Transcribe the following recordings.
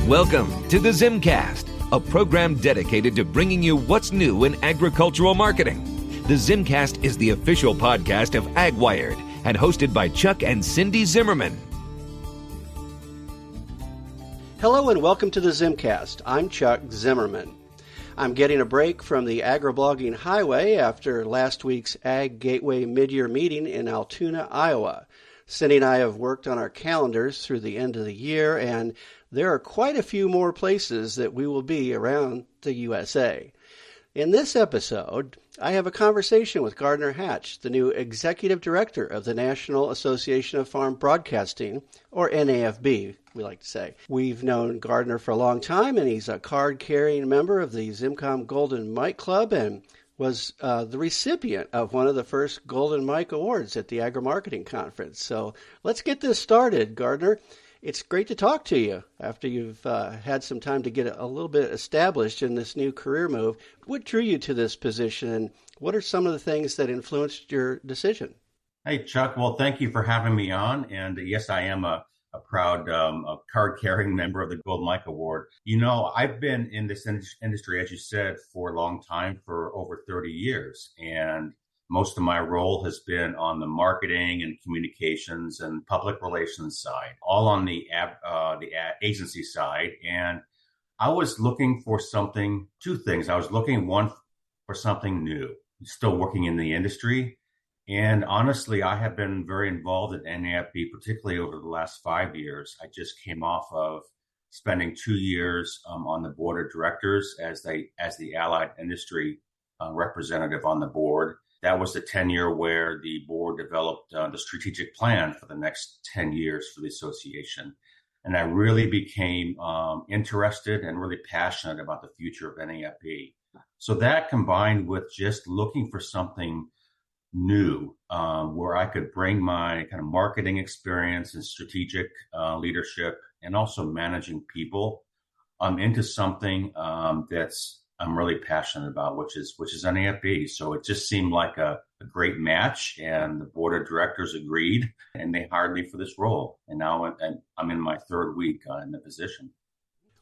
Welcome to the ZimmCast, a program dedicated to bringing you what's new in agricultural marketing. The ZimmCast is the official podcast of AgWired and hosted by Chuck and Cindy Zimmerman. Hello and welcome to the ZimmCast. I'm Chuck Zimmerman. I'm getting a break from the agri-blogging highway after last week's AgGateway Mid-Year Meeting in Altoona, Iowa. Cindy and I have worked on our calendars through the end of the year, and there are quite a few more places that we will be around the USA. In this episode, I have a conversation with Gardner Hatch, the new Executive Director of the National Association of Farm Broadcasting, or NAFB, we like to say. We've known Gardner for a long time, and he's a card-carrying member of the ZimmComm Golden Mic Club and was the recipient of one of the first Golden Mic Awards at the Agri-Marketing Conference. So let's get this started, Gardner. It's great to talk to you after you've had some time to get a little bit established in this new career move. What drew you to this position, and what are some of the things that influenced your decision? Hey, Chuck. Well, thank you for having me on. And yes, I am a proud card-carrying member of the Golden Mic Award. You know, I've been in this industry, as you said, for a long time, for over 30 years. And most of my role has been on the marketing and communications and public relations side, all on the agency side. And I was looking for two things. I was looking, one, for something new, still working in the industry. And honestly, I have been very involved at NAFB, particularly over the last 5 years. I just came off of spending 2 years on the board of directors as the allied industry representative on the board. That was the tenure where the board developed the strategic plan for the next 10 years for the association. And I really became interested and really passionate about the future of NAFB. So that, combined with just looking for something new, where I could bring my kind of marketing experience and strategic leadership and also managing people into something that's I'm really passionate about, which is NAFB. So it just seemed like a great match, and the board of directors agreed, and they hired me for this role. And now I'm in my third week in the position.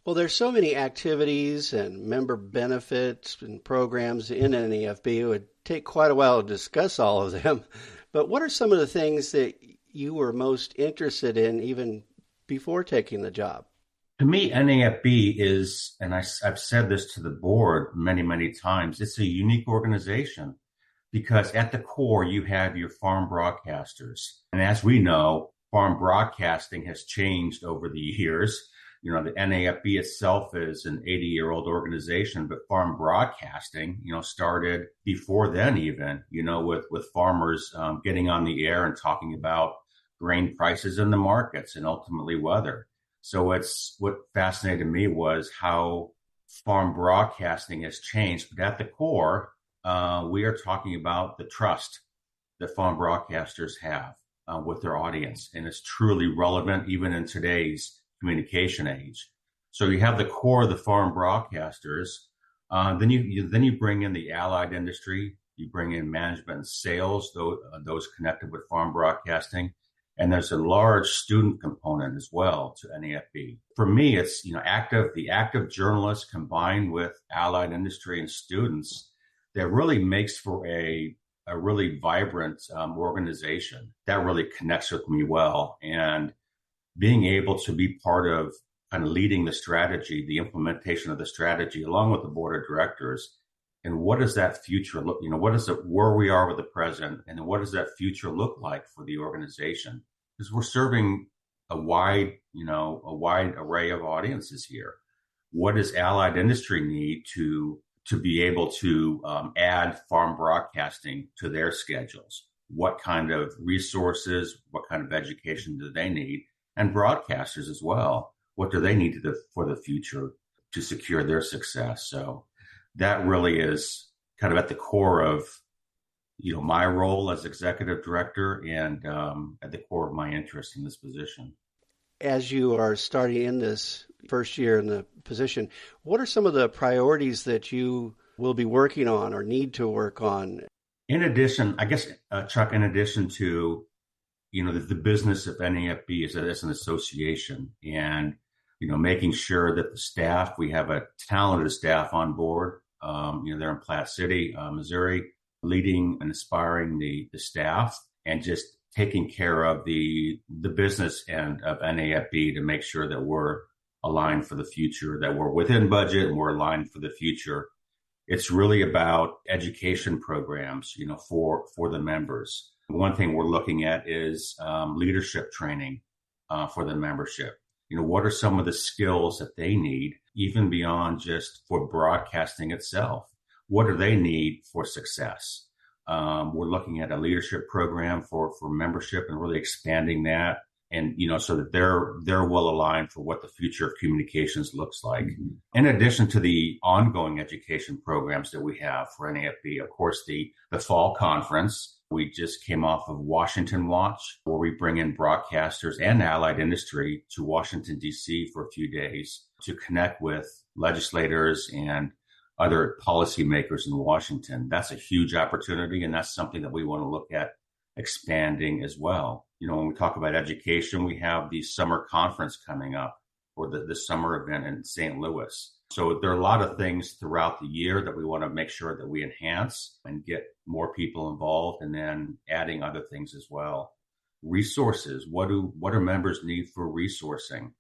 Well, there's so many activities and member benefits and programs in NAFB. It would take quite a while to discuss all of them. But what are some of the things that you were most interested in even before taking the job? To me, NAFB is, and I've said this to the board many, many times, it's a unique organization because at the core, you have your farm broadcasters. And as we know, farm broadcasting has changed over the years. You know, the NAFB itself is an 80-year-old organization, but farm broadcasting, started before then even, with farmers getting on the air and talking about grain prices in the markets and ultimately weather. So what fascinated me was how farm broadcasting has changed. But at the core, we are talking about the trust that farm broadcasters have with their audience. And it's truly relevant even in today's communication age. So you have the core of the farm broadcasters. Then you bring in the allied industry. You bring in management and sales, those connected with farm broadcasting. And there's a large student component as well to NAFB. For me, it's the active journalists combined with allied industry and students that really makes for a really vibrant organization that really connects with me well. And being able to be part of kind of leading the strategy, the implementation of the strategy, along with the board of directors. And what does that future look? Where we are with the present, and what does that future look like for the organization? Because we're serving a wide array of audiences here. What does allied industry need to be able to add farm broadcasting to their schedules? What kind of resources, what kind of education do they need? And broadcasters as well. What do they need for the future to secure their success? So that really is kind of at the core of my role as executive director and at the core of my interest in this position. As you are starting in this first year in the position, what are some of the priorities that you will be working on or need to work on? In addition, I guess, Chuck, in addition to, the business of NAFB as an association and making sure that the staff, we have a talented staff on board. They're in Platte City, Missouri, leading and inspiring the staff and just taking care of the business end of NAFB to make sure that we're aligned for the future, that we're within budget and we're aligned for the future. It's really about education programs, for the members. One thing we're looking at is leadership training for the membership. What are some of the skills that they need, even beyond just for broadcasting itself? What do they need for success? We're looking at a leadership program for membership and really expanding that, and so that they're well aligned for what the future of communications looks like. Mm-hmm. In addition to the ongoing education programs that we have for NAFB, of course, the fall conference. We just came off of Washington Watch, where we bring in broadcasters and allied industry to Washington, D.C. for a few days to connect with legislators and other policymakers in Washington. That's a huge opportunity, and that's something that we want to look at expanding as well. When we talk about education, we have the summer conference coming up, or the summer event in St. Louis. So there are a lot of things throughout the year that we want to make sure that we enhance and get more people involved, and then adding other things as well. Resources. What do members need for resourcing?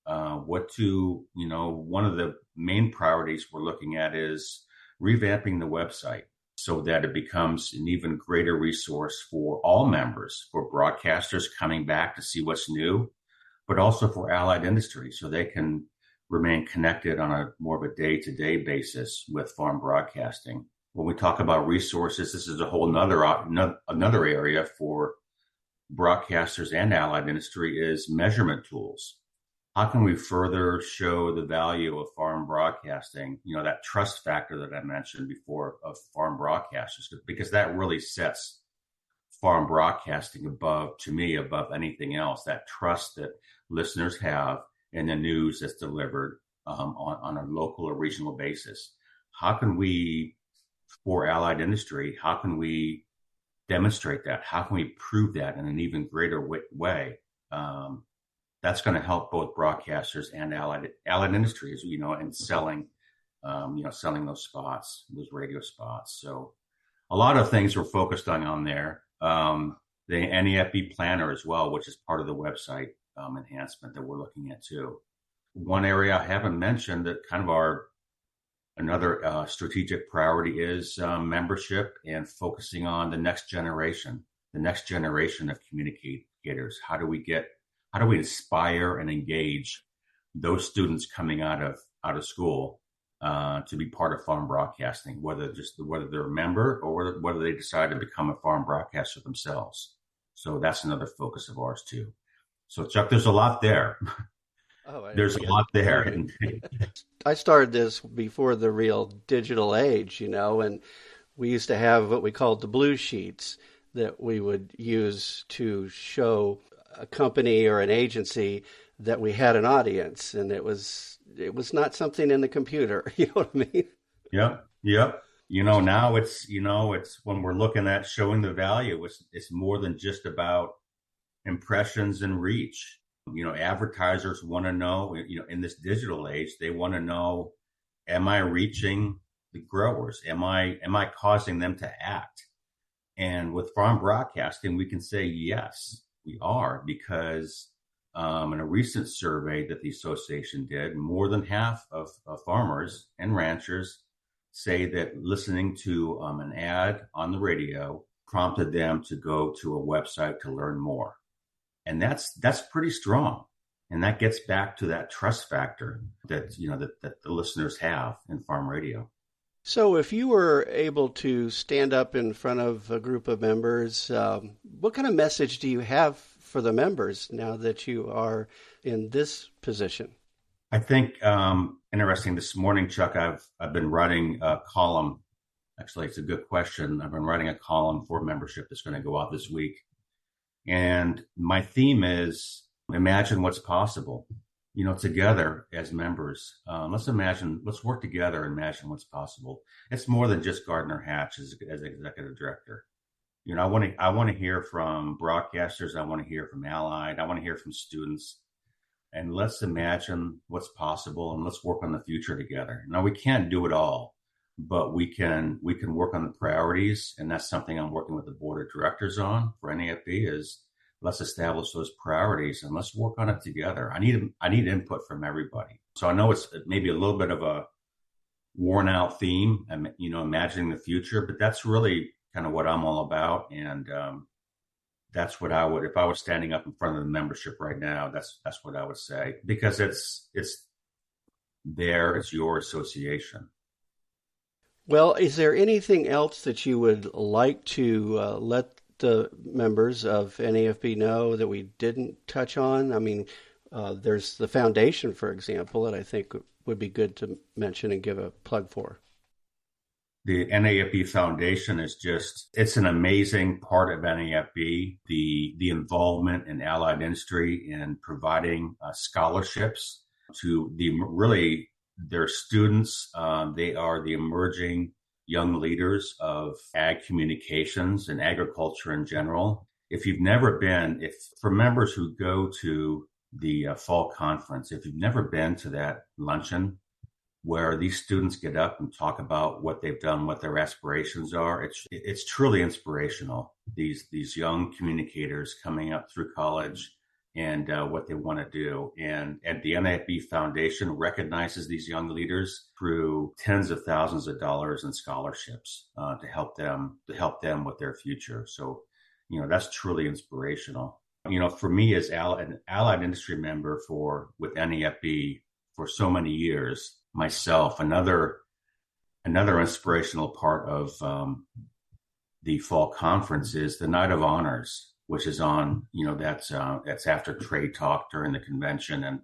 One of the main priorities we're looking at is revamping the website so that it becomes an even greater resource for all members, for broadcasters coming back to see what's new, but also for allied industry so they can remain connected on a more of a day-to-day basis with farm broadcasting. When we talk about resources, this is a whole another area for broadcasters and allied industry is measurement tools. How can we further show the value of farm broadcasting, that trust factor that I mentioned before of farm broadcasters, because that really sets farm broadcasting above anything else, that trust that listeners have in the news that's delivered on a local or regional basis. How can we, for allied industry, how can we demonstrate that? How can we prove that in an even greater way? That's going to help both broadcasters and allied industries, in selling, selling those spots, those radio spots. So a lot of things we're focused on there. The NAFB planner as well, which is part of the website enhancement that we're looking at too. One area I haven't mentioned that kind of another strategic priority is membership and focusing on the next generation of communicators. How do we inspire and engage those students coming out of school to be part of farm broadcasting, whether they're a member or whether they decide to become a farm broadcaster themselves. So that's another focus of ours too. So Chuck, there's a lot there. There's a lot there. I started this before the real digital age, and we used to have what we called the blue sheets that we would use to show a company or an agency that we had an audience, and it was not something in the computer. You know what I mean? Yep. Now it's when we're looking at showing the value, it's more than just about impressions and reach. Advertisers want to know, in this digital age, they want to know, am I reaching the growers? Am I causing them to act? And with farm broadcasting, we can say, yes, we are, because in a recent survey that the association did, more than half of farmers and ranchers say that listening to an ad on the radio prompted them to go to a website to learn more. And that's pretty strong. And that gets back to that trust factor that the listeners have in farm radio. So if you were able to stand up in front of a group of members, what kind of message do you have for the members now that you are in this position? I think interesting. This morning, Chuck, I've been writing a column. Actually, it's a good question. I've been writing a column for membership that's going to go out this week. And my theme is imagine what's possible, together as members. Let's work together and imagine what's possible. It's more than just Gardner Hatch as executive director. I want to hear from broadcasters. I want to hear from allied. I want to hear from students. and let's imagine what's possible and let's work on the future together. Now, we can't do it all, but we can work on the priorities, and that's something I'm working with the board of directors on for NAFB is let's establish those priorities and let's work on it together. I need input from everybody. So I know it's maybe a little bit of a worn out theme, imagining the future, but that's really kind of what I'm all about. And that's what I would, if I was standing up in front of the membership right now, that's what I would say, because it's your association. Well, is there anything else that you would like to let the members of NAFB know that we didn't touch on? I mean, there's the foundation, for example, that I think would be good to mention and give a plug for. The NAFB Foundation is it's an amazing part of NAFB, the involvement in allied industry and providing scholarships to their students. They are the emerging young leaders of ag communications and agriculture in general. For members who go to the fall conference, if you've never been to that luncheon where these students get up and talk about what they've done, what their aspirations are, it's truly inspirational. These young communicators coming up through college and what they want to do. And the NAFB Foundation recognizes these young leaders through tens of thousands of dollars in scholarships to help them with their future. So, that's truly inspirational. For me as an allied industry member with NAFB for so many years, myself, another inspirational part of the fall conference is the Night of Honors, which is on, that's after trade talk during the convention, and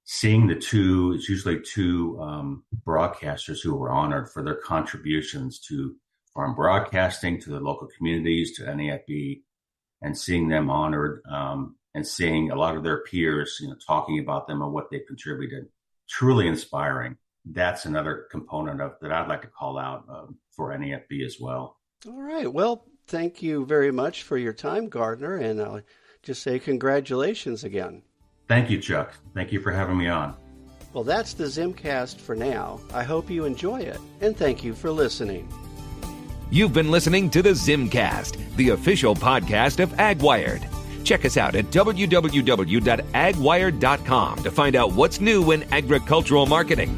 seeing it's usually two broadcasters who were honored for their contributions to farm broadcasting, to the local communities, to NAFB, and seeing them honored, and seeing a lot of their peers, talking about them and what they contributed. Truly inspiring. That's another component that I'd like to call out for NAFB as well. All right. Well, thank you very much for your time, Gardner, and I'll just say congratulations again. Thank you, Chuck. Thank you for having me on. Well, that's the ZimmCast for now. I hope you enjoy it, and thank you for listening. You've been listening to the ZimmCast, the official podcast of AgWired. Check us out at www.agwired.com to find out what's new in agricultural marketing.